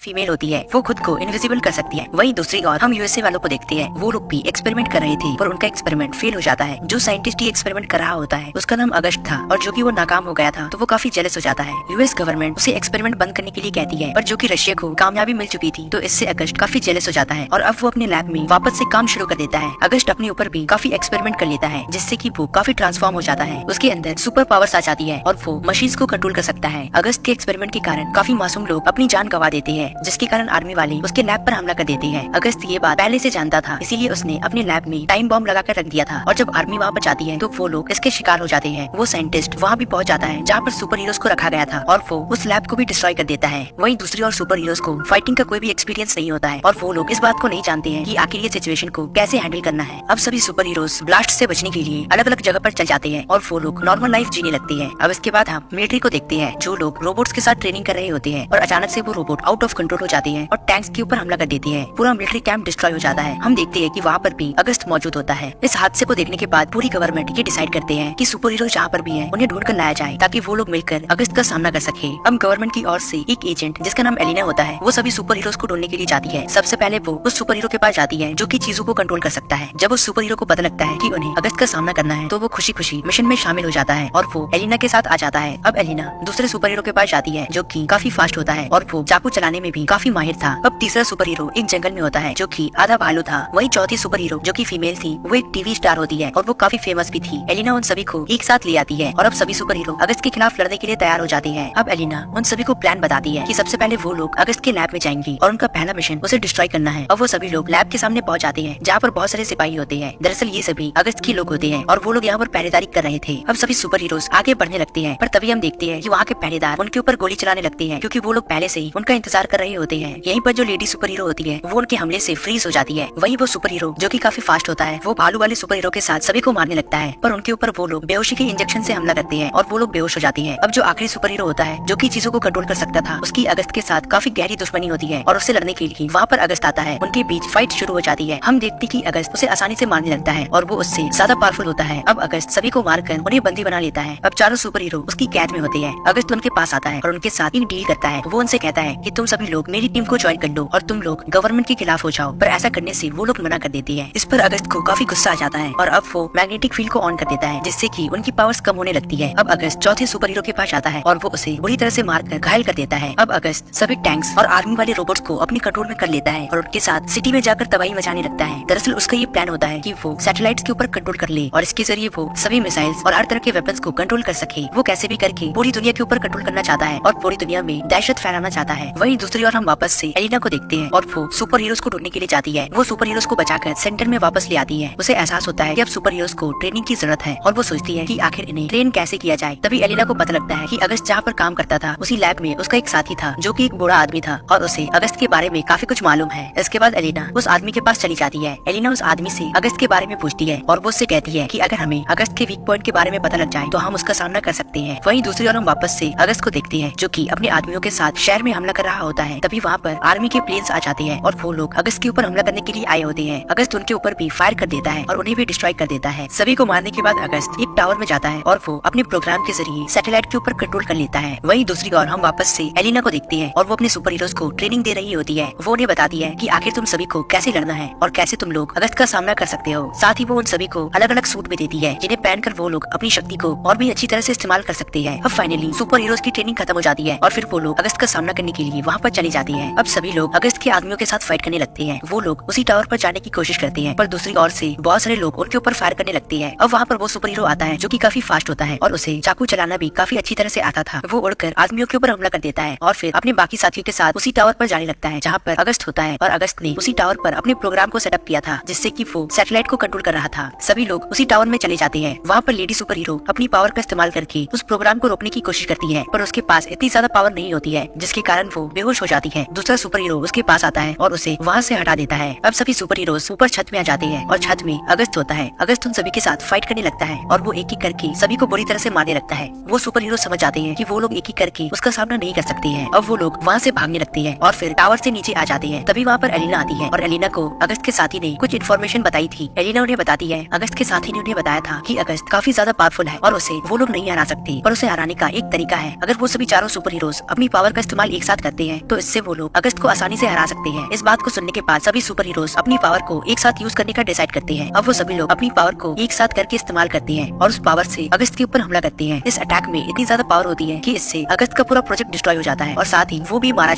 Female होती है वो खुद को इनविजिबल कर सकती है। वहीं दूसरी ओर हम यूएसए वालों को देखते हैं, वो लोग भी एक्सपेरिमेंट कर रहे थे पर उनका एक्सपेरिमेंट फेल हो जाता है। जो साइंटिस्ट ही एक्सपेरिमेंट कर रहा होता है उसका नाम अगस्त था और जो कि वो नाकाम हो गया था तो वो काफी जेलस हो जाता है। यूएस गवर्नमेंट उसे एक्सपेरिमेंट बंद करने के लिए कहती है पर जो कि रशिया को कामयाबी मिल चुकी थी तो इससे अगस्त काफी जेलस हो जाता है और अब वो अपने लैब में वापस से काम शुरू कर देता है। अगस्त अपने ऊपर भी काफी एक्सपेरिमेंट कर लेता है जिससे कि वो काफी ट्रांसफॉर्म हो जाता है। उसके अंदर सुपर पावर्स आ जाती है और वो मशीन्स को कंट्रोल कर सकता है। अगस्त के एक्सपेरिमेंट के कारण काफी मासूम लोग अपनी जान गंवा देते हैं जिसके कारण आर्मी वाले उसके लैब पर हमला कर देते हैं। अगस्त ये बात पहले से जानता था इसीलिए उसने अपने लैब में टाइम बॉम्ब लगाकर रख दिया था और जब आर्मी वहाँ पर जाती है तो वो लोग इसके शिकार हो जाते हैं। वो साइंटिस्ट वहाँ भी पहुँच जाता है जहाँ पर सुपर हीरोज को रखा गया था और वो उस लैब को भी डिस्ट्रॉय कर देता है। वहीं दूसरी ओर सुपर हीरोज को फाइटिंग का कोई भी एक्सपीरियंस नहीं होता है और वो लोग इस बात को नहीं जानते हैं कि आखिर ये सिचुएशन को कैसे हैंडल करना है। अब सभी सुपर हीरोज ब्लास्ट से बचने के लिए अलग अलग जगह पर चल जाते हैं और वो लोग नॉर्मल लाइफ जीने लगते हैं। अब इसके बाद हम मिलिट्री को देखते हैं जो लोग रोबोट्स के साथ ट्रेनिंग कर रहे होते हैं और अचानक से वो रोबोट आउट ऑफ कंट्रोल हो जाते हैं और टैंक्स के ऊपर हमला कर देते हैं। पूरा मिलिट्री कैंप डिस्ट्रॉय हो जाता है। हम देखते हैं कि वहाँ पर भी अगस्त मौजूद होता है। इस हादसे को देखने के बाद पूरी गवर्नमेंट ये डिसाइड करते हैं कि सुपर हीरो जहाँ पर भी है उन्हें ढूंढ कर लाया जाए ताकि वो लोग मिलकर अगस्त का सामना कर सके। अब गवर्नमेंट की ओर से एक एजेंट जिसका नाम एलिना होता है वो सभी सुपर हीरोज को ढूंढने के लिए जाती है। सबसे पहले वो उस सुपर हीरो के पास जाती है जो कि चीजों को कंट्रोल कर सकता है। जब उस सुपर हीरो को पता लगता है कि उन्हें अगस्त का सामना करना है तो वो खुशी खुशी मिशन में शामिल हो जाता है और वो एलिना के साथ आ जाता है। अब एलिना दूसरे सुपर हीरो के पास जाती है जो कि काफी फास्ट होता है और वो चाकू चलाने में भी काफी माहिर था। अब तीसरा सुपर हीरो एक जंगल में होता है जो कि आधा भालू था। वही चौथी सुपर हीरो जो कि फीमेल थी वो एक टीवी स्टार होती है और वो काफी फेमस भी थी। एलिना उन सभी को एक साथ ले आती है और अब सभी सुपर हीरो अगस्त के खिलाफ लड़ने के लिए तैयार हो जाते हैं। अब एलिना उन सभी को प्लान बताती है कि सबसे पहले वो लोग अगस्त के लैब में जाएंगी और उनका पहला मिशन उसे डिस्ट्रॉय करना है। अब वो सभी लोग लैब के सामने पहुंच जाते हैं जहाँ पर बहुत सारे सिपाही होते हैं। दरअसल ये सभी अगस्त के लोग होते हैं और वो लोग यहाँ पर पहरेदारी कर रहे थे। अब सभी सुपर हीरोज आगे बढ़ने लगते हैं पर तभी हम देखते हैं कि वहाँ के पहरेदार उनके ऊपर गोली चलाने लगते हैं क्योंकि वो लोग पहले से ही उनका इंतजार कर रहे होते हैं। यहीं पर जो लेडी सुपर हीरो होती है वो उनके हमले से फ्रीज हो जाती है। वहीं वो सुपर हीरो जो कि काफी फास्ट होता है वो भालू वाले सुपर हीरो के साथ सभी को मारने लगता है पर उनके ऊपर वो लोग बेहोशी के इंजेक्शन से हमला करते हैं और वो लोग बेहोश हो जाती है। अब जो आखिरी सुपर हीरो होता है जो कि चीजों को कंट्रोल कर सकता था उसकी अगस्त के साथ काफी गहरी दुश्मनी होती है और उससे लड़ने के लिए वहाँ पर अगस्त आता है। उनके बीच फाइट शुरू हो जाती है। हम देखते कि अगस्त उसे आसानी से मारने लगता है और वो उससे ज्यादा पावरफुल होता है। अब अगस्त सभी को मारकर उन्हें बंदी बना लेता है। अब चारों सुपर हीरो उसकी कैद में होते हैं। अगस्त उनके पास आता है और उनके साथ एक डील करता है। वो उनसे कहता है कि तुम सभी लोग मेरी टीम को ज्वाइन कर लो और तुम लोग गवर्नमेंट के खिलाफ हो जाओ, पर ऐसा करने से वो लोग मना कर देती है। इस पर अगस्त को काफी गुस्सा आ जाता है और अब वो मैग्नेटिक फील्ड को ऑन कर देता है जिससे कि उनकी पावर्स कम होने लगती है। अब अगस्त चौथे सुपर हीरो के पास जाता है और वो उसे बुरी तरह से मारकर घायल कर देता है। अब अगस्त सभी टैंक्स और आर्मी वाले रोबोट्स को अपने कंट्रोल में कर लेता है और उनके साथ सिटी में जाकर तबाही मचाने लगता है। दरअसल उसका ये प्लान होता है कि वो सैटेलाइट्स के ऊपर कंट्रोल कर ले और इसके जरिए वो सभी मिसाइल्स और हर तरह के वेपन्स को कंट्रोल कर सके। वो कैसे भी करके पूरी दुनिया के ऊपर कंट्रोल करना चाहता है और पूरी दुनिया में दहशत फैलाना चाहता है। वहीं दूसरी ओर हम वापस से एलिना को देखते हैं और वो सुपर हीरोज को ढूंढने के लिए जाती है। वो सुपर हीरोज को बचाकर सेंटर में वापस ले आती है। उसे एहसास होता है कि अब सुपर हीरोज को ट्रेनिंग की जरूरत है और वो सोचती है कि आखिर इन्हें ट्रेन कैसे किया जाए। तभी एलिना को पता लगता है कि अगस्त जहाँ पर काम करता था उसी लैब में उसका एक साथी था जो कि एक बूढ़ा आदमी था और उसे अगस्त के बारे में काफी कुछ मालूम है। इसके बाद एलिना उस आदमी के पास चली जाती है। एलिना उस आदमी से अगस्त के बारे में पूछती है और वो उससे कहती है कि अगर हमें अगस्त के वीक पॉइंट के बारे में पता लग जाए तो हम उसका सामना कर सकते हैं। वहीं दूसरी ओर हम वापस से अगस्त को देखते हैं जो कि अपने आदमियों के साथ शहर में हमला कर रहा होता है। तभी वहाँ पर आर्मी के प्लेन्स आ जाते हैं और वो लोग अगस्त के ऊपर हमला करने के लिए आए होते हैं। अगस्त उनके ऊपर भी फायर कर देता है और उन्हें भी डिस्ट्रॉय कर देता है। सभी को मारने के बाद अगस्त एक टावर में जाता है और वो अपने प्रोग्राम के जरिए सैटेलाइट के ऊपर कंट्रोल कर लेता है। वहीं दूसरी ओर हम वापस से एलिना को देखते हैं और वो अपने सुपर हीरोज को ट्रेनिंग दे रही होती है। वो उन्हें बताती है कि आखिर तुम सभी को कैसे लड़ना है और कैसे तुम लोग अगस्त का सामना कर सकते हो। साथ ही वो उन सभी को अलग अलग सूट भी देती है जिन्हें पहनकर वो लोग अपनी शक्ति को और भी अच्छी तरह से इस्तेमाल कर सकते हैं। अब फाइनली सुपर हीरोज की ट्रेनिंग खत्म हो जाती है और फिर वो लोग अगस्त का सामना करने के लिए वहाँ पर चली जाती है। अब सभी लोग अगस्त के आदमियों के साथ फाइट करने लगते हैं। वो लोग उसी टावर पर जाने की कोशिश करते हैं पर दूसरी ओर से बहुत सारे लोग उनके ऊपर फायर करने लगते हैं। अब वहाँ पर वो सुपर हीरो आता है जो कि काफी फास्ट होता है और उसे चाकू चलाना भी काफी अच्छी तरह से आता था। वो उड़कर आदमियों के ऊपर हमला कर देता है और फिर अपने बाकी साथियों के साथ उसी टावर पर जाने लगता है जहाँ पर अगस्त होता है और अगस्त ने उसी टावर पर अपने प्रोग्राम को सेटअप किया था जिससे कि वो सैटेलाइट को कंट्रोल कर रहा था। सभी लोग उसी टावर में चले जाते हैं। वहाँ पर लेडी सुपर हीरो अपनी पावर का इस्तेमाल करके उस प्रोग्राम को रोकने की कोशिश करती है पर उसके पास इतनी ज्यादा पावर नहीं होती है जिसके कारण वो बेहोश हो जाती है। दूसरा सुपर हीरो उसके पास आता है और उसे वहाँ से हटा देता है। अब सभी सुपर हीरोज ऊपर छत में आ जाते हैं और छत में अगस्त होता है। अगस्त उन सभी के साथ फाइट करने लगता है और वो एक एक करके सभी को बुरी तरह से मारने लगता है। वो सुपर हीरो समझ जाते हैं कि वो लोग एक एक करके उसका सामना नहीं कर सकते हैं। अब वो लोग वहाँ से भागने लगते हैं और फिर टावर से नीचे आ जाते हैं। तभी वहाँ पर एलिना आती है और एलिना को अगस्त के साथी ने कुछ इन्फॉर्मेशन बताई थी। एलिना उन्हें बताती है अगस्त के साथी ने उन्हें बताया था कि अगस्त काफी ज्यादा पावरफुल है और उसे वो लोग नहीं हरा सकते, पर उसे हराने का एक तरीका है। अगर वो सभी चारों सुपर हीरोज अपनी पावर का इस्तेमाल एक साथ करते हैं तो तो इससे वो लोग अगस्त को आसानी से हरा सकते हैं। इस बात को सुनने के बाद सभी सुपर हीरोज अपनी पावर को एक साथ यूज करने का डिसाइड करते हैं। अब वो सभी लोग अपनी पावर को एक साथ करके इस्तेमाल करते हैं और उस पावर से अगस्त के ऊपर हमला करते हैं। इस अटैक में इतनी ज्यादा पावर होती है कि इससे अगस्त का पूरा प्रोजेक्ट डिस्ट्रॉय हो जाता है और साथ ही वो भी मारा